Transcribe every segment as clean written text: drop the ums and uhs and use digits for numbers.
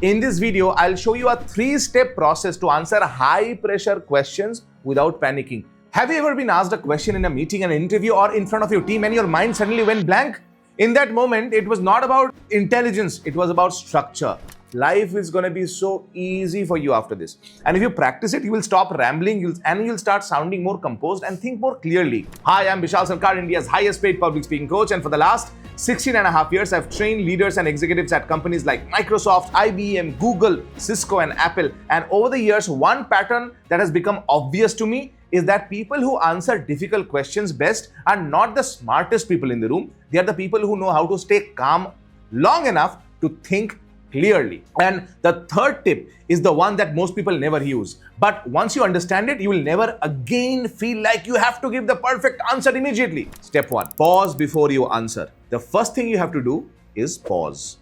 In this video, I'll show you a 3-step process to answer high-pressure questions without panicking. Have you ever been asked a question in a meeting, an interview, or in front of your team and your mind suddenly went blank? In that moment, it was not about intelligence, it was about structure. Life is going to be so easy for you after this. And if you practice it, you will stop rambling you'll start sounding more composed and think more clearly. Hi, I'm Bishal, Sarkar, India's highest paid public speaking coach. And for the last 16.5 years, I've trained leaders and executives at companies like Microsoft, IBM, Google, Cisco, and Apple. And over the years, one pattern that has become obvious to me is that people who answer difficult questions best are not the smartest people in the room. They are the people who know how to stay calm long enough to think clearly. And the third tip is the one that most people never use. But once you understand it, you will never again feel like you have to give the perfect answer immediately. Step 1. Pause before you answer. The first thing you have to do is pause.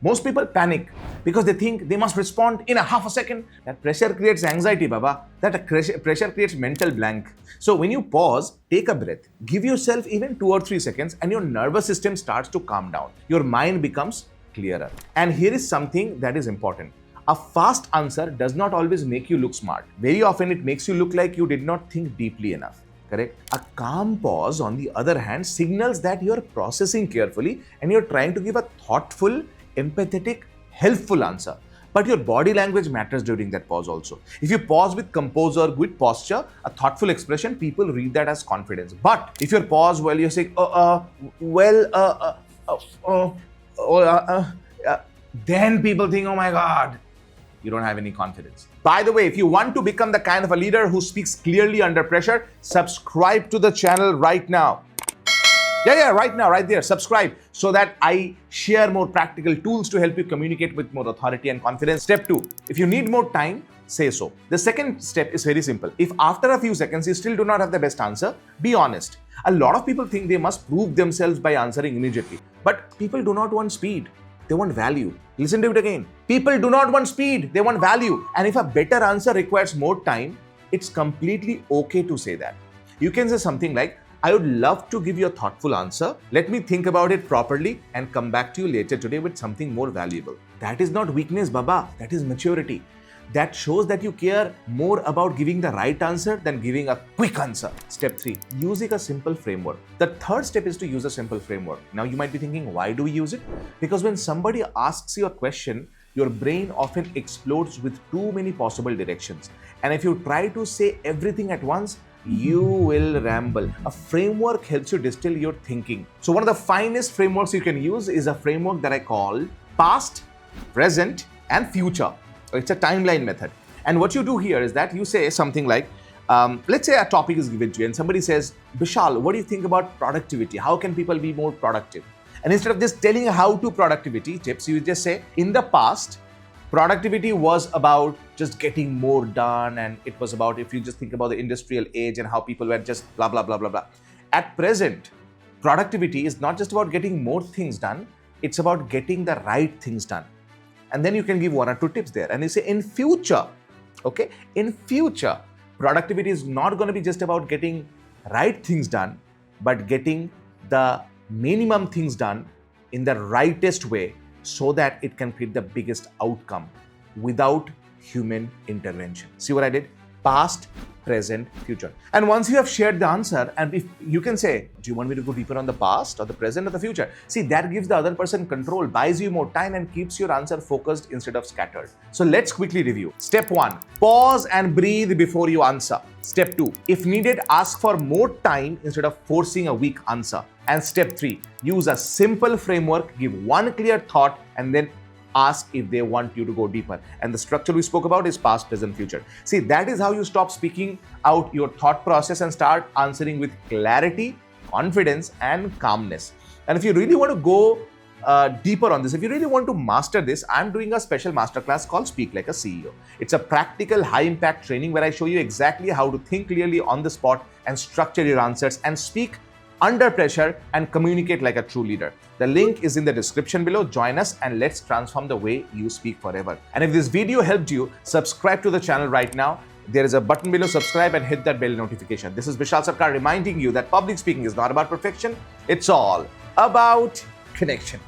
Most people panic because they think they must respond in a half a second. That pressure creates anxiety, Baba. That pressure creates mental blank. So when you pause, take a breath. Give yourself even 2 or 3 seconds and your nervous system starts to calm down. Your mind becomes clearer. And here is something that is important. A fast answer does not always make you look smart. Very often it makes you look like you did not think deeply enough. Correct? A calm pause, on the other hand, signals that you are processing carefully and you're trying to give a thoughtful, empathetic, helpful answer. But your body language matters during that pause also. If you pause with composure, good posture, a thoughtful expression, people read that as confidence. But if you pause while you're saying, then people think, oh my God, you don't have any confidence. By the way, if you want to become the kind of a leader who speaks clearly under pressure, subscribe to the channel right now. Right now, right there, subscribe so that I share more practical tools to help you communicate with more authority and confidence. Step 2, if you need more time, say so. The second step is very simple. If after a few seconds you still do not have the best answer, be honest. A lot of people think they must prove themselves by answering immediately. But people do not want speed. They want value. Listen to it again. People do not want speed. They want value. And if a better answer requires more time, it's completely okay to say that. You can say something like, I would love to give you a thoughtful answer. Let me think about it properly and come back to you later today with something more valuable. That is not weakness, Baba. That is maturity. That shows that you care more about giving the right answer than giving a quick answer. Step 3, using a simple framework. The third step is to use a simple framework. Now you might be thinking, why do we use it? Because when somebody asks you a question, your brain often explodes with too many possible directions. And if you try to say everything at once, you will ramble. A framework helps you distill your thinking. So one of the finest frameworks you can use is a framework that I call past, present, and future. It's a timeline method. And what you do here is that you say something like, let's say a topic is given to you and somebody says, Bishal, what do you think about productivity? How can people be more productive? And instead of just telling how to productivity tips, you just say, in the past, productivity was about just getting more done. And it was about, if you just think about the industrial age and how people were just blah, blah, blah, blah, blah. At present, productivity is not just about getting more things done. It's about getting the right things done. And then you can give 1 or 2 tips there. And you say, in future, okay, in future, productivity is not going to be just about getting right things done, but getting the minimum things done in the rightest way so that it can create the biggest outcome without human intervention. See what I did? Past, present, future. And once you have shared the answer, and if you can say, do you want me to go deeper on the past or the present or the future? See, that gives the other person control, buys you more time and keeps your answer focused instead of scattered. So let's quickly review. Step 1, pause and breathe before you answer. Step 2, if needed, ask for more time instead of forcing a weak answer. And step 3, use a simple framework, give one clear thought, and then ask if they want you to go deeper. And the structure we spoke about is past, present, future. See, that is how you stop speaking out your thought process and start answering with clarity, confidence, and calmness. And if you really want to go deeper on this, if you really want to master this, I'm doing a special masterclass called Speak Like a CEO. It's a practical, high-impact training where I show you exactly how to think clearly on the spot and structure your answers and speak under pressure and communicate like a true leader. The link is in the description below. Join us and let's transform the way you speak forever. And if this video helped you, subscribe to the channel right now. There is a button below, subscribe and hit that bell notification. This is Bishal Sarkar reminding you that public speaking is not about perfection. It's all about connection.